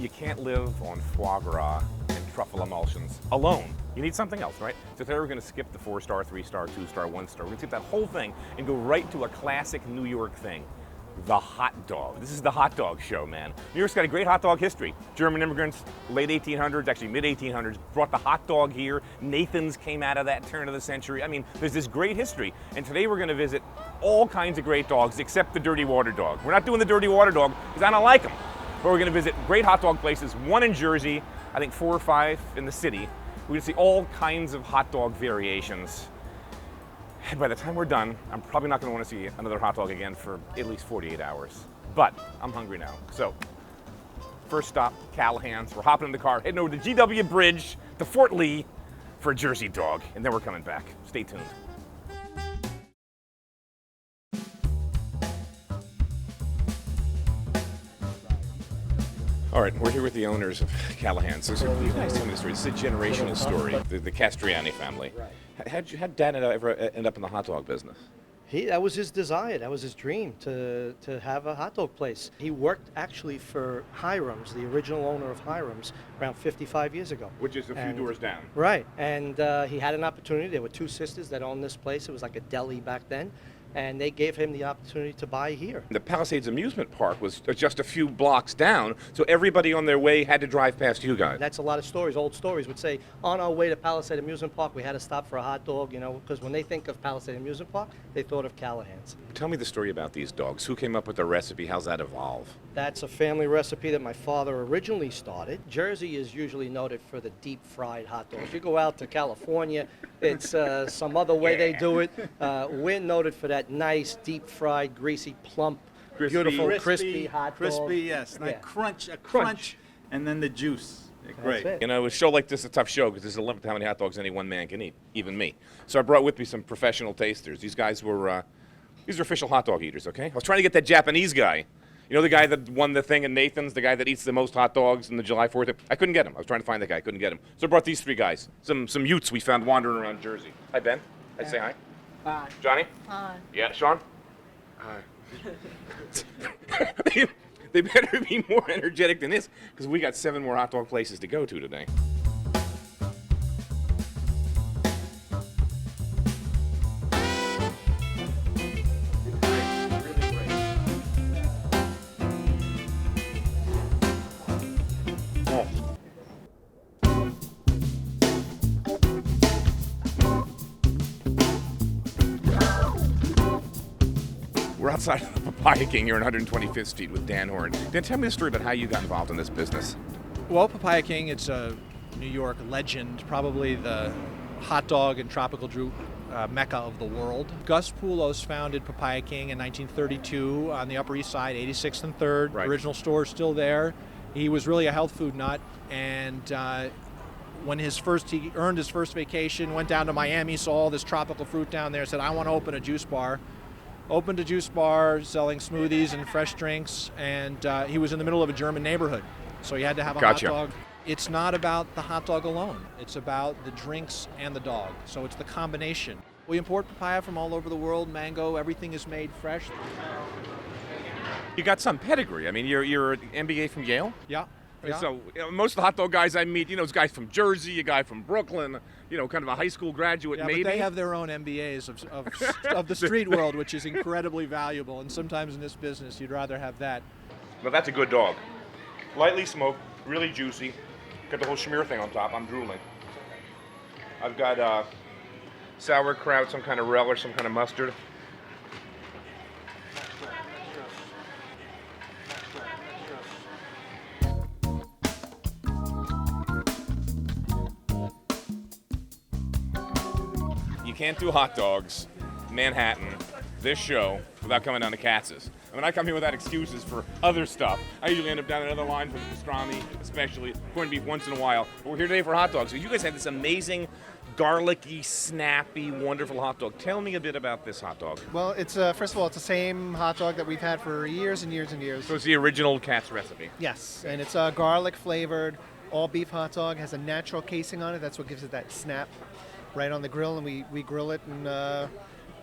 you can't live on foie gras and truffle emulsions alone. You need something else, right? So today we're going to skip the 4-star, 3-star, 2-star, 1-star. We're going to skip that whole thing and go right to a classic New York thing. The hot dog. This is the hot dog show, man. New York's got a great hot dog history. German immigrants, late 1800s, actually mid 1800s, brought the hot dog here. Nathan's came out of that turn of the century. I mean, there's this great history. And today we're going to visit all kinds of great dogs except the dirty water dog. We're not doing the dirty water dog because I don't like them. But we're going to visit great hot dog places, one in Jersey, I think 4 or 5 in the city. We're going to see all kinds of hot dog variations. And by the time we're done, I'm probably not going to want to see another hot dog again for at least 48 hours. But I'm hungry now. So, first stop, Callahan's. We're hopping in the car, heading over to GW Bridge to Fort Lee for a Jersey dog. And then we're coming back. Stay tuned. All right, we're here with the owners of Callahan's. So you guys tell me the story. This is a generational story, the Castriani family. How'd Dad ever end up in the hot dog business? That was his desire. That was his dream to have a hot dog place. He worked actually for Hiram's, the original owner of Hiram's, around 55 years ago. Which is a few doors down. Right, and he had an opportunity. There were 2 sisters that owned this place. It was like a deli back then. And they gave him the opportunity to buy here. The Palisades Amusement Park was just a few blocks down, so everybody on their way had to drive past you guys. That's a lot of stories. Old stories would say, on our way to Palisade Amusement Park, we had to stop for a hot dog, you know, because when they think of Palisade Amusement Park, they thought of Callahan's. Tell me the story about these dogs. Who came up with the recipe? How's that evolve? That's a family recipe that my father originally started. Jersey is usually noted for the deep-fried hot dogs. You go out to California, it's some other way they do it. We're noted for that nice, deep-fried, greasy, plump, beautiful, crispy hot dog. Crispy, yes. Yeah. Crunch, and then the juice. Great. It. You know, a show like this is a tough show because there's a limit to how many hot dogs any one man can eat, even me. So I brought with me some professional tasters. These guys were, these are official hot dog eaters, okay? I was trying to get that Japanese guy. You know the guy that won the thing in Nathan's, the guy that eats the most hot dogs in the July 4th? I couldn't get him. I was trying to find that guy. I couldn't get him. So I brought these 3 guys, some Utes we found wandering around Jersey. Hi, Ben. I'd say hi. Hi. Johnny? Hi. Yeah, Sean? Hi. They better be more energetic than this because we got 7 more hot dog places to go to today. We're outside of the Papaya King here on 125th Street with Dan Horn. Dan, tell me the story about how you got involved in this business. Well, Papaya King, it's a New York legend, probably the hot dog and tropical fruit mecca of the world. Gus Poulos founded Papaya King in 1932 on the Upper East Side, 86th and 3rd. Right. Original store is still there. He was really a health food nut, and when he earned his first vacation, went down to Miami, saw all this tropical fruit down there, said, I want to open a juice bar. Opened a juice bar selling smoothies and fresh drinks, and he was in the middle of a German neighborhood, so he had to have a Gotcha. hot dog. It's not about the hot dog alone. It's about the drinks and the dog, so it's the combination. We import papaya from all over the world, mango, everything is made fresh. You got some pedigree. I mean, you're an MBA from Yale? Yeah. Yeah. So most of the hot dog guys I meet, you know, is guys from Jersey, a guy from Brooklyn, you know, kind of a high school graduate Yeah, maybe. but they have their own MBAs of the street world, which is incredibly valuable. And sometimes in this business, you'd rather have that. But that's a good dog. Lightly smoked, really juicy. Got the whole schmear thing on top. I'm drooling. I've got sauerkraut, some kind of relish, some kind of mustard. You can't do hot dogs, Manhattan, this show, without coming down to Katz's. I mean, I come here without excuses for other stuff. I usually end up down another line for the pastrami, especially corned beef once in a while. But we're here today for hot dogs. So you guys have this amazing, garlicky, snappy, wonderful hot dog. Tell me a bit about this hot dog. Well, it's first of all, it's the same hot dog that we've had for years and years and years. So it's the original Katz recipe. Yes, and it's garlic flavored, all beef hot dog, has a natural casing on it. That's what gives it that snap right on the grill, and we grill it in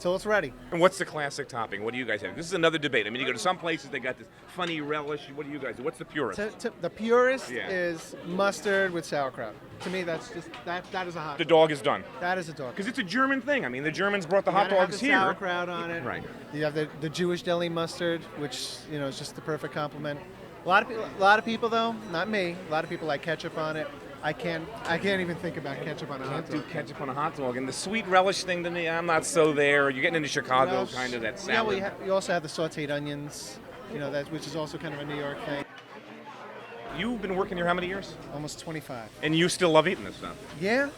till it's ready. And what's the classic topping? What do you guys have? This is another debate. I mean, you go to some places, they got this funny relish. What do you guys do? What's the purest? The purest Yeah. is mustard with sauerkraut. To me, that's just that is a hot The dog. dog is done. That is a dog. Because it's a German thing. I mean, the Germans brought the You hot gotta have dogs the here. sauerkraut on it. Right. You have the Jewish deli mustard, which is just the perfect complement. A lot of people though, not me. A lot of people like ketchup on it. I can't even think about ketchup on a hot Can't do dog. ketchup on a hot dog. And the sweet relish thing to me, I'm not so there. You're getting into Chicago, kind of that Yeah, salad. we also have the sautéed onions, which is also kind of a New York thing. You've been working here how many years? Almost 25. And you still love eating this stuff. Yeah,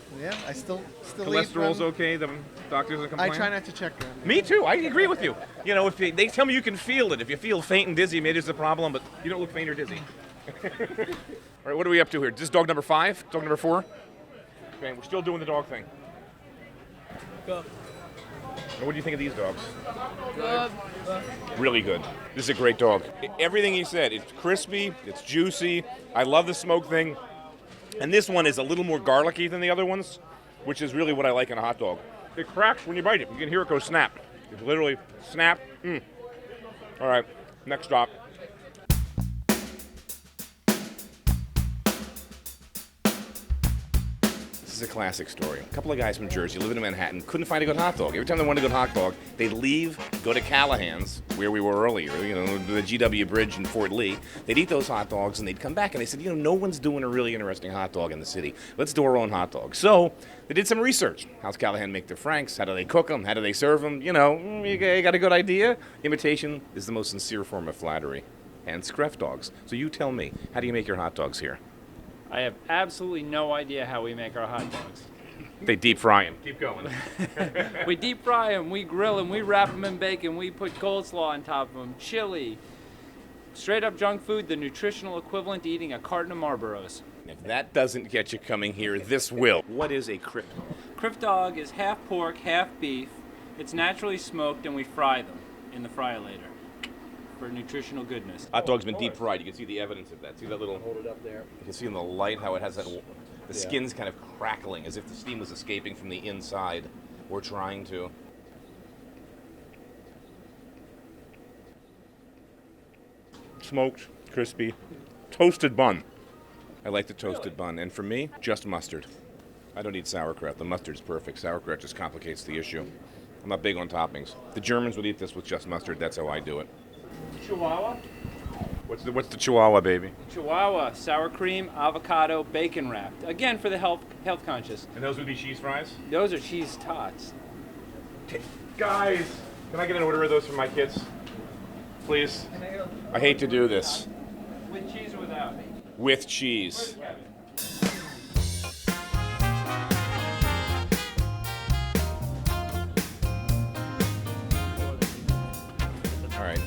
I still eat Cholesterol's them. okay? The doctors are I complaining? try not to check them. Me too. I agree with you. You know, if they tell me you can feel it. If you feel faint and dizzy, maybe it's a problem, but you don't look faint or dizzy. All right, what are we up to here? This is dog number 5? Dog number 4? Okay, we're still doing the dog thing. Good. And what do you think of these dogs? Good. Really good. This is a great dog. Everything he said, it's crispy, it's juicy. I love the smoke thing. And this one is a little more garlicky than the other ones, which is really what I like in a hot dog. It cracks when you bite it. You can hear it go snap. It's literally snap. All right, next stop. This is a classic story. A couple of guys from Jersey living in Manhattan couldn't find a good hot dog. Every time they wanted a good hot dog, they'd leave, go to Callahan's, where we were earlier, the GW Bridge in Fort Lee. They'd eat those hot dogs and they'd come back and they said, no one's doing a really interesting hot dog in the city. Let's do our own hot dog. So they did some research. How's Callahan make their Franks? How do they cook them? How do they serve them? You got a good idea? Imitation is the most sincere form of flattery. And Scref dogs. So you tell me, how do you make your hot dogs here? I have absolutely no idea how we make our hot dogs. They deep fry them. Keep going. We deep fry them, we grill them, we wrap them in bacon, we put coleslaw on top of them, chili. Straight up junk food, the nutritional equivalent to eating a carton of Marlboros. If that doesn't get you coming here, this will. What is a crip? Criff dog is half pork, half beef. It's naturally smoked and we fry them in the fryolator for nutritional goodness. Hot dog's been deep fried. You can see the evidence of that. See that little... Hold it up there. You can see in the light how it has that... The skin's kind of crackling as if the steam was escaping from the inside. Or trying to. Smoked, crispy, toasted bun. I like the toasted bun. And for me, just mustard. I don't need sauerkraut. The mustard's perfect. Sauerkraut just complicates the issue. I'm not big on toppings. The Germans would eat this with just mustard. That's how I do it. Chihuahua? What's the Chihuahua, baby? Chihuahua, sour cream, avocado, bacon wrapped. Again, for the health conscious. And those would be cheese fries? Those are cheese tots. Guys, can I get an order of those for my kids? Please? I hate to do this. With cheese or without? With cheese. All right.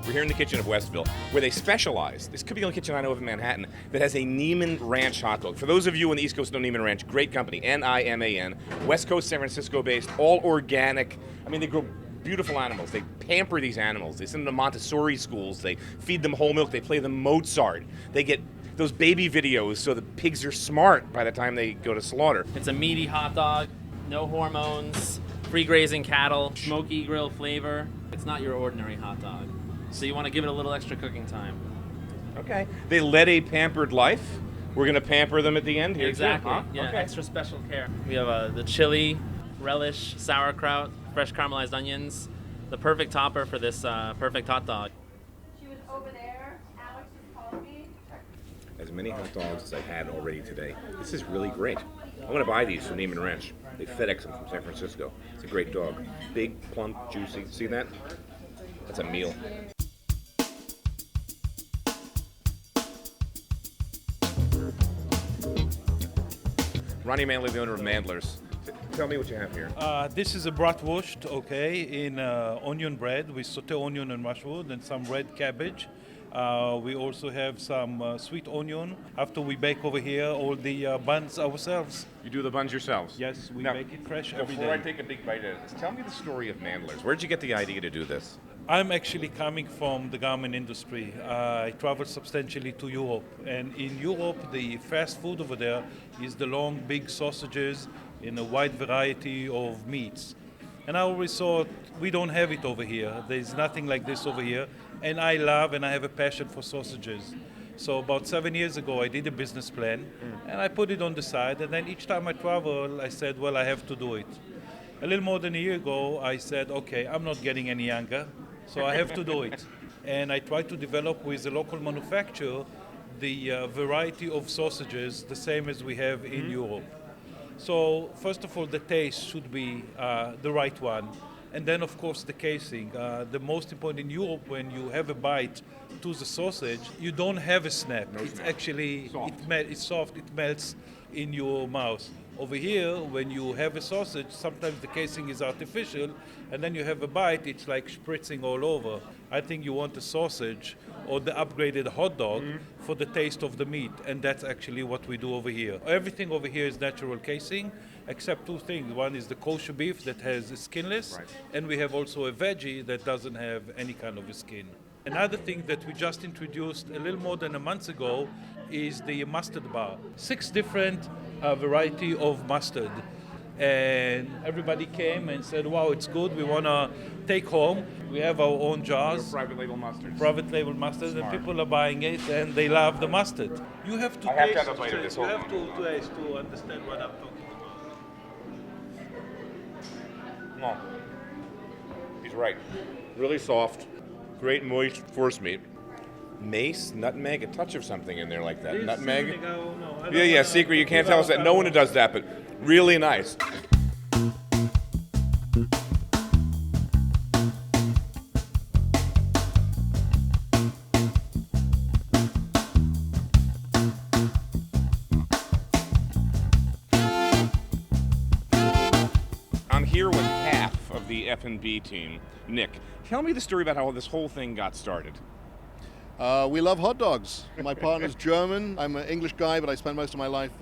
We're here in the kitchen of Westville, where they specialize. This could be the only kitchen I know of in Manhattan that has a Neiman Ranch hot dog. For those of you on the East Coast know Neiman Ranch, great company, N-I-M-A-N, West Coast, San Francisco based, all organic. I mean, they grow beautiful animals. They pamper these animals. They send them to Montessori schools. They feed them whole milk. They play them Mozart. They get those baby videos so the pigs are smart by the time they go to slaughter. It's a meaty hot dog, no hormones, free grazing cattle, smoky grill flavor. It's not your ordinary hot dog. So you want to give it a little extra cooking time. Okay. They led a pampered life. We're going to pamper them at the end here, Exactly. too, huh? Yeah, Okay. extra special care. We have the chili, relish, sauerkraut, fresh caramelized onions. The perfect topper for this perfect hot dog. She was over there. Alex just called me. As many hot dogs as I've had already today. This is really great. I want to buy these from Neiman Ranch. They FedEx them from San Francisco. It's a great dog. Big, plump, juicy. See that? That's a meal. Ronnie Manley, the owner of Mandler's. Tell me what you have here. This is a Bratwurst, okay, in onion bread with sauté onion and mushroom and some red cabbage. We also have some sweet onion. After we bake over here all the buns ourselves. You do the buns yourselves? Yes, we Now, make it fresh every Before I day. take a big bite of this, tell me the story of Mandler's. Where'd you get the idea to do this? I'm actually coming from the garment industry. I traveled substantially to Europe, and in Europe, the fast food over there is the long, big sausages in a wide variety of meats. And I always thought, we don't have it over here. There's nothing like this over here. And I love and I have a passion for sausages. So about 7 years ago, I did a business plan and I put it on the side. And then each time I travel, I said, well, I have to do it. A little more than a year ago, I said, okay, I'm not getting any younger, so I have to do it. And I tried to develop with a local manufacturer the variety of sausages, the same as we have in Europe. So first of all, the taste should be the right one. And then, of course, the casing. The most important in Europe, when you have a bite to the sausage, you don't have a snap. It's actually, it's soft, it melts in your mouth. Over here, when you have a sausage, sometimes the casing is artificial, and then you have a bite, it's like spritzing all over. I think you want a sausage or the upgraded hot dog for the taste of the meat, and that's actually what we do over here. Everything over here is natural casing, except two things. One is the kosher beef that has skinless, and we have also a veggie that doesn't have any kind of a skin. Another thing that we just introduced a little more than a month ago is the mustard bar. 6 different variety of mustard. And everybody came and said, wow, it's good, we want to take home. We have our own jars. Private label mustard. Private label mustard, and people are buying it and they love the mustard. You have to taste, have to play this you whole have to taste to understand what I'm talking about. No. He's right. Really soft, great moist force meat. Mace, nutmeg, a touch of something in there like that. Nutmeg. Yeah, secret. You can't tell us that. No one does that, but really nice. I'm here with half of the F&B team. Nick, tell me the story about how this whole thing got started. We love hot dogs. My partner's German. I'm an English guy, but I spent most of my life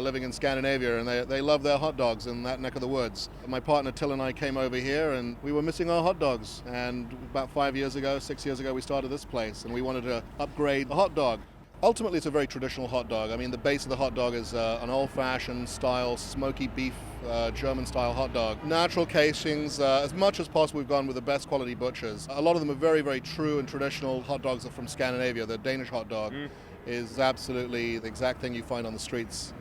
living in Scandinavia, and they love their hot dogs in that neck of the woods. My partner Till and I came over here, and we were missing our hot dogs. And about 6 years ago, we started this place, and we wanted to upgrade the hot dog. Ultimately, it's a very traditional hot dog. I mean, the base of the hot dog is an old-fashioned style, smoky beef, German-style hot dog. Natural casings, as much as possible, we've gone with the best quality butchers. A lot of them are very, very true and traditional hot dogs are from Scandinavia. The Danish hot dog is absolutely the exact thing you find on the streets.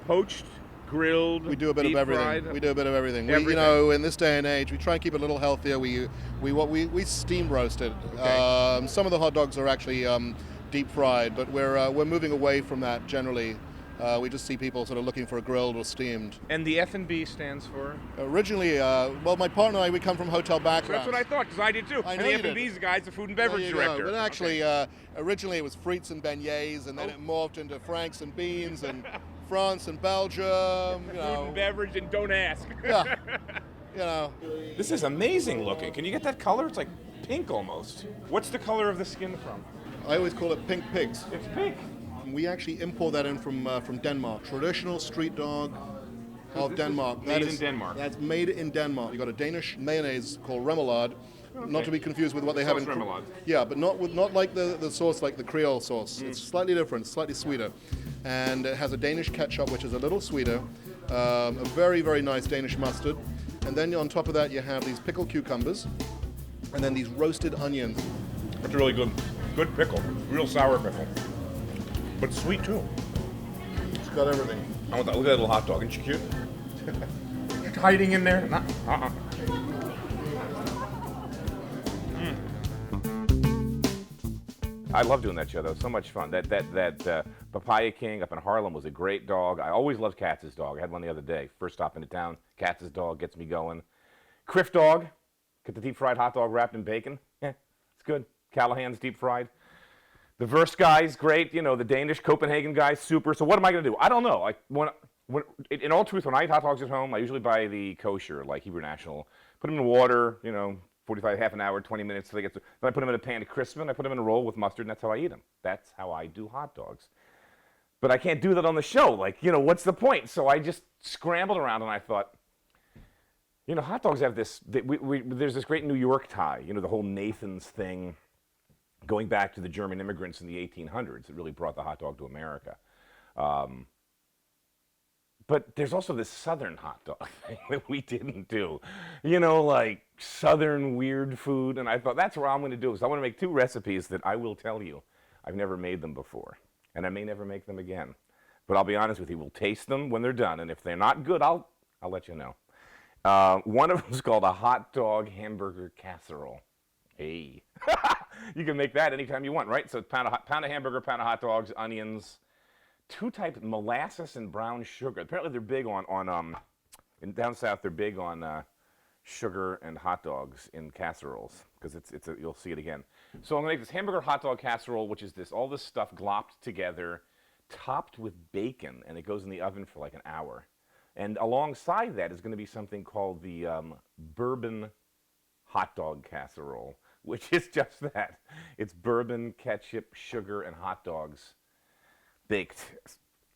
Poached, grilled, we do a bit of everything. Fried. We do a bit of everything. We, you know, in this day and age, we try and keep it a little healthier. We steam roast it. Okay. Some of the hot dogs are actually deep fried, but we're moving away from that generally. We just see people sort of looking for a grilled or steamed. And the F&B stands for? Originally, well, my partner and I, we come from hotel backgrounds. That's what I thought, because I did too. I and know the you did. F&B's guy's the food and beverage director. But actually, originally it was frites and beignets, and then it morphed into franks and beans, and France and Belgium. Food and beverage, and don't ask. Yeah. You know. This is amazing looking. Can you get that color? It's like pink almost. What's the color of the skin from? I always call it pink pigs. It's pink. We actually import that in from Denmark. Traditional street dog of Denmark. Made in Denmark. That's made in Denmark. You got a Danish mayonnaise called remoulade, not to be confused with what they have in. Remoulade. Yeah, but not like the sauce like the Creole sauce. It's slightly different, slightly sweeter, and it has a Danish ketchup which is a little sweeter, a very very nice Danish mustard, and then on top of that you have these pickled cucumbers, and then these roasted onions. That's really good. Good pickle. Real sour pickle. But sweet too. It's got everything. I want that. Look at that little hot dog. Isn't she cute? She's hiding in there. I love doing that show though. So much fun. That Papaya King up in Harlem was a great dog. I always loved Katz's dog. I had one the other day. First stop into town. Katz's dog gets me going. Criff dog. Get the deep fried hot dog wrapped in bacon. Yeah, it's good. Callahan's deep fried. The Verst guy's great, you know, the Danish Copenhagen guy's super. So what am I going to do? I don't know. In all truth, when I eat hot dogs at home, I usually buy the kosher, like Hebrew National. Put them in water, you know, 45, half an hour, 20 minutes till they get to. Then I put them in a pan of crisp, and I put them in a roll with mustard, and that's how I eat them. That's how I do hot dogs. But I can't do that on the show. Like, you know, what's the point? So I just scrambled around, and I thought, you know, hot dogs have this. There's this great New York tie. You know, the whole Nathan's thing. Going back to the German immigrants in the 1800s, it really brought the hot dog to America. But there's also this southern hot dog thing that we didn't do. You know, like southern weird food. And I thought that's what I'm going to do. Is I want to make 2 recipes that I will tell you I've never made them before. And I may never make them again. But I'll be honest with you, we'll taste them when they're done. And if they're not good, I'll let you know. One of them is called a hot dog hamburger casserole. Hey. You can make that anytime you want, right? So pound of hamburger, pound of hot dogs, onions, 2 types, molasses and brown sugar. Apparently they're big on down south, they're big on sugar and hot dogs in casseroles, because you'll see it again. So I'm gonna make this hamburger hot dog casserole, which is all this stuff glopped together, topped with bacon, and it goes in the oven for like an hour. And alongside that is gonna be something called the Bourbon Hot Dog Casserole, which is just that. It's bourbon, ketchup, sugar, and hot dogs baked.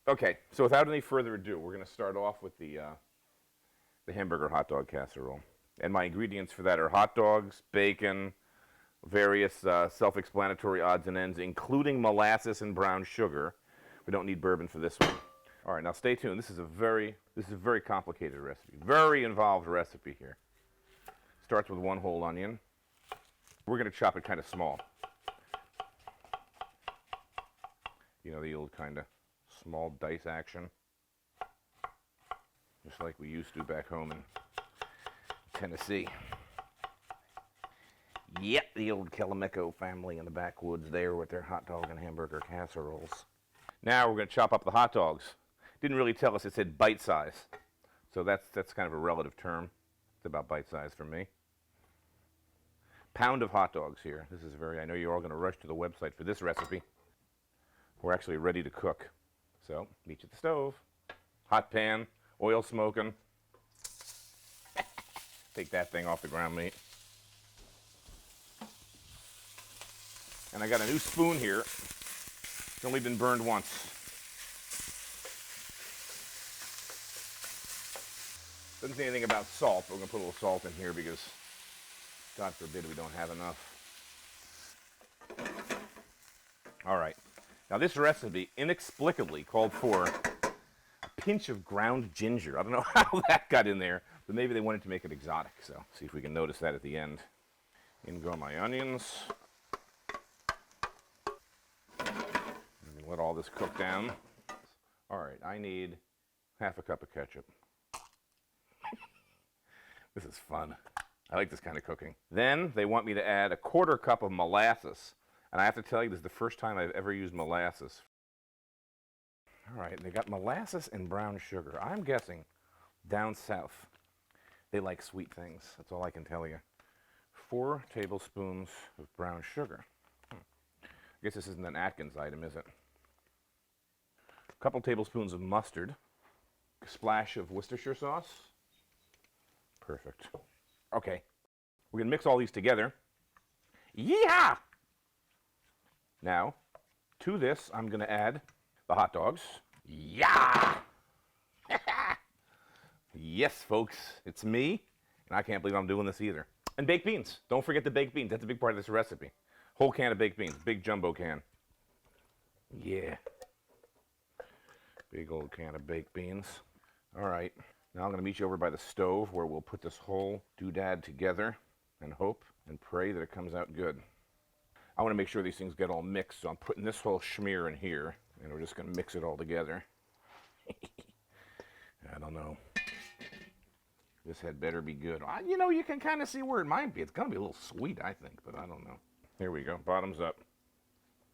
Okay, so without any further ado, we're going to start off with the hamburger hot dog casserole. And my ingredients for that are hot dogs, bacon, various self-explanatory odds and ends, including molasses and brown sugar. We don't need bourbon for this one. All right, now stay tuned. This is a very complicated recipe, very involved recipe here. Starts with 1 whole onion. We're going to chop it kind of small. You know, the old kind of small dice action. Just like we used to back home in Tennessee. Yep, the old Colameco family in the backwoods there with their hot dog and hamburger casseroles. Now we're going to chop up the hot dogs. Didn't really tell us, it said bite size. So that's kind of a relative term. It's about bite size for me. Pound of hot dogs here. This is I know you're all going to rush to the website for this recipe. We're actually ready to cook. So, meat at the stove, hot pan, oil smoking. Take that thing off the ground meat. And I got a new spoon here. It's only been burned once. Doesn't say anything about salt, but we're going to put a little salt in here because, God forbid, we don't have enough. All right. Now this recipe inexplicably called for a pinch of ground ginger. I don't know how that got in there, but maybe they wanted to make it exotic. So see if we can notice that at the end. In go my onions. Let all this cook down. All right, I need half a cup of ketchup. This is fun. I like this kind of cooking. Then they want me to add a 1/4 cup of molasses. And I have to tell you, this is the first time I've ever used molasses. All right, they got molasses and brown sugar. I'm guessing down south, they like sweet things. That's all I can tell you. 4 tablespoons of brown sugar. I guess this isn't an Atkins item, is it? A couple tablespoons of mustard. A splash of Worcestershire sauce. Perfect. Okay, we're going to mix all these together. Yeehaw! Now, to this, I'm going to add the hot dogs. Yeah! Yes, folks, it's me, and I can't believe I'm doing this either. And baked beans. Don't forget the baked beans. That's a big part of this recipe. Whole can of baked beans. Big jumbo can. Yeah. Big old can of baked beans. All right. Now I'm going to meet you over by the stove where we'll put this whole doodad together and hope and pray that it comes out good. I want to make sure these things get all mixed, so I'm putting this whole schmear in here, and we're just going to mix it all together. I don't know. This had better be good. You know, you can kind of see where it might be. It's going to be a little sweet, I think, but I don't know. Here we go, bottoms up.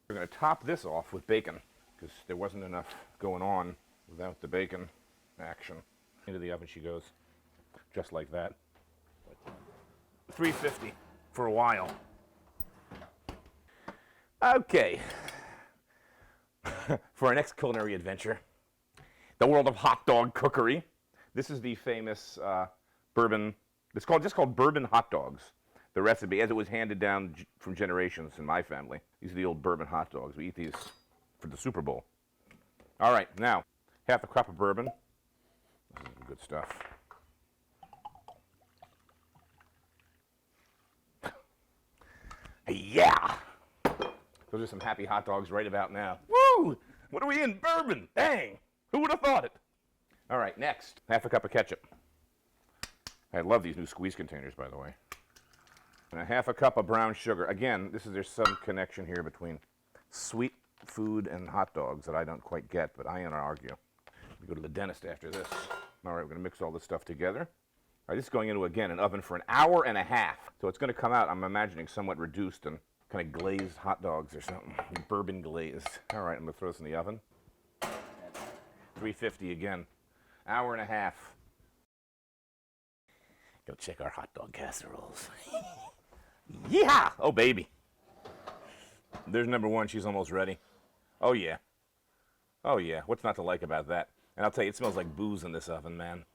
We're going to top this off with bacon, because there wasn't enough going on without the bacon action. Into the oven she goes, just like that. 350 for a while. Okay. For our next culinary adventure, the world of hot dog cookery. This is the famous bourbon. It's just called Bourbon Hot Dogs. The recipe, as it was handed down from generations in my family. These are the old bourbon hot dogs. We eat these for the Super Bowl. All right, now half a cup of bourbon. This is good stuff. Yeah! Those are some happy hot dogs right about now. Woo! What are we in? Bourbon! Dang! Who would have thought it? All right, next, half a cup of ketchup. I love these new squeeze containers, by the way. And a half a cup of brown sugar. Again, there's some connection here between sweet food and hot dogs that I don't quite get, but I ain't gonna argue. We go to the dentist after this. All right, we're gonna mix all this stuff together. All right, this is going into, again, an oven for an hour and a half. So it's gonna come out, I'm imagining, somewhat reduced and kind of glazed hot dogs or something. Bourbon glazed. All right, I'm gonna throw this in the oven. 350 again. Hour and a half. Go check our hot dog casseroles. Yeehaw! Oh, baby. There's number one. She's almost ready. Oh, yeah. Oh, yeah. What's not to like about that? And I'll tell you, it smells like booze in this oven, man.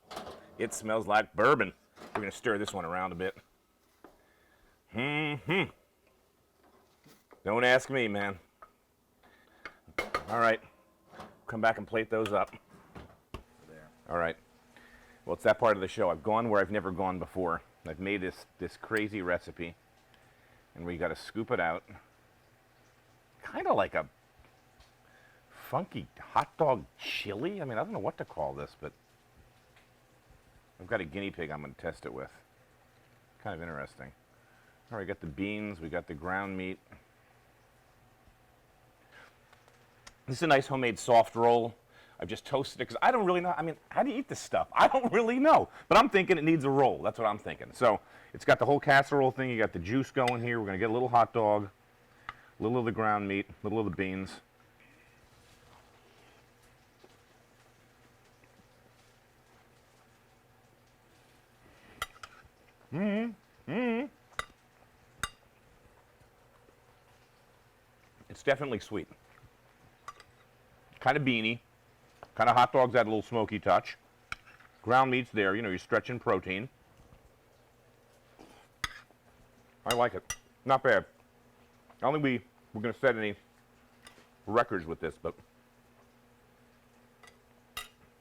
It smells like bourbon. We're going to stir this one around a bit. Don't ask me, man. All right. Come back and plate those up. All right. Well, it's that part of the show. I've gone where I've never gone before. I've made this crazy recipe, and we got to scoop it out. Kind of like a funky hot dog chili. I mean, I don't know what to call this, but I've got a guinea pig I'm going to test it with. Kind of interesting. All right, we got the beans. We got the ground meat. This is a nice homemade soft roll. I've just toasted it because I don't really know. I mean, how do you eat this stuff? I don't really know. But I'm thinking it needs a roll. That's what I'm thinking. So it's got the whole casserole thing. You got the juice going here. We're going to get a little hot dog, a little of the ground meat, a little of the beans. It's definitely sweet. Kind of beany. Kind of hot dogs add a little smoky touch. Ground meat's there, you know, you're stretching protein. I like it. Not bad. I don't think we're going to set any records with this, but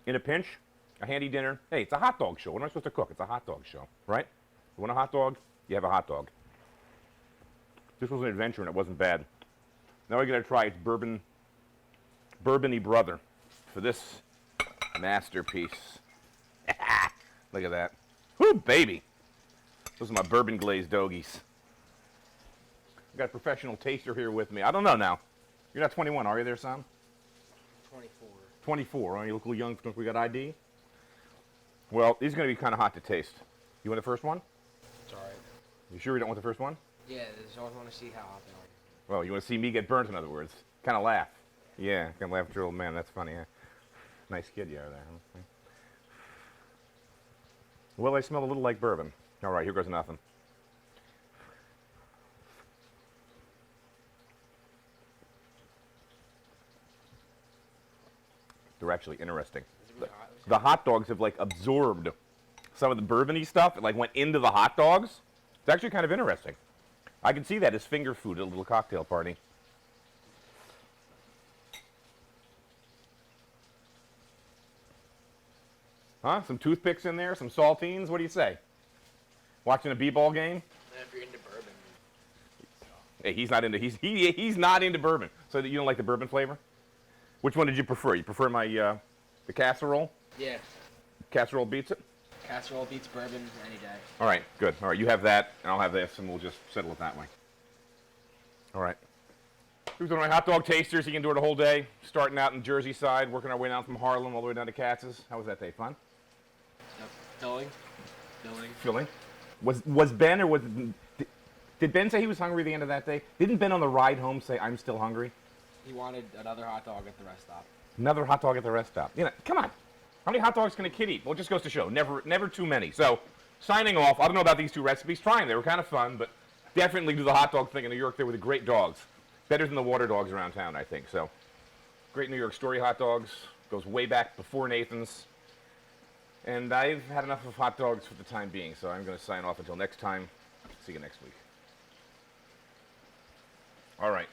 in a pinch, a handy dinner. Hey, it's a hot dog show. What am I supposed to cook? It's a hot dog show, right? You want a hot dog? You have a hot dog. This was an adventure and it wasn't bad. Now we're going to try its bourbony brother for this masterpiece. Look at that. Whoo, baby. Those are my bourbon glazed doggies. I've got a professional taster here with me. I don't know now. You're not 21, are you there, son? 24. 24. Oh, you look a little young. Don't we got ID? Well, these are going to be kind of hot to taste. You want the first one? It's all right. You sure you don't want the first one? Yeah, I just want to see how hot they are. Well, you want to see me get burnt, in other words. Kind of laugh. Yeah, kind of laugh at your old man. That's funny, yeah. Nice kid you are there. Huh? Well, they smell a little like bourbon. All right, here goes nothing. They're actually interesting. The hot dogs have like absorbed some of the bourbon-y stuff. It like went into the hot dogs. It's actually kind of interesting. I can see that as finger food at a little cocktail party. Huh? Some toothpicks in there, some saltines. What do you say? Watching a b-ball game? If you're into bourbon. Hey, he's not into bourbon. So you don't like the bourbon flavor? Which one did you prefer? You prefer my the casserole? Yeah. Casserole beats it? Casserole beats bourbon any day. All right, good. All right, you have that, and I'll have this, and we'll just settle it that way. All right. These are my hot dog tasters. You can do it a whole day. Starting out in Jersey side, working our way down from Harlem all the way down to Katz's. How was that day? Fun? Filling. Filling. Was Ben or did Ben say he was hungry at the end of that day? Didn't Ben on the ride home say, "I'm still hungry"? He wanted another hot dog at the rest stop. Another hot dog at the rest stop. You know, come on. How many hot dogs can a kid eat? Well, it just goes to show, never too many. So, signing off. I don't know about these two recipes. Trying, they were kind of fun, but definitely do the hot dog thing in New York. They were the great dogs. Better than the water dogs around town, I think. So, great New York Story hot dogs. Goes way back before Nathan's. And I've had enough of hot dogs for the time being, so I'm going to sign off until next time. See you next week. All right.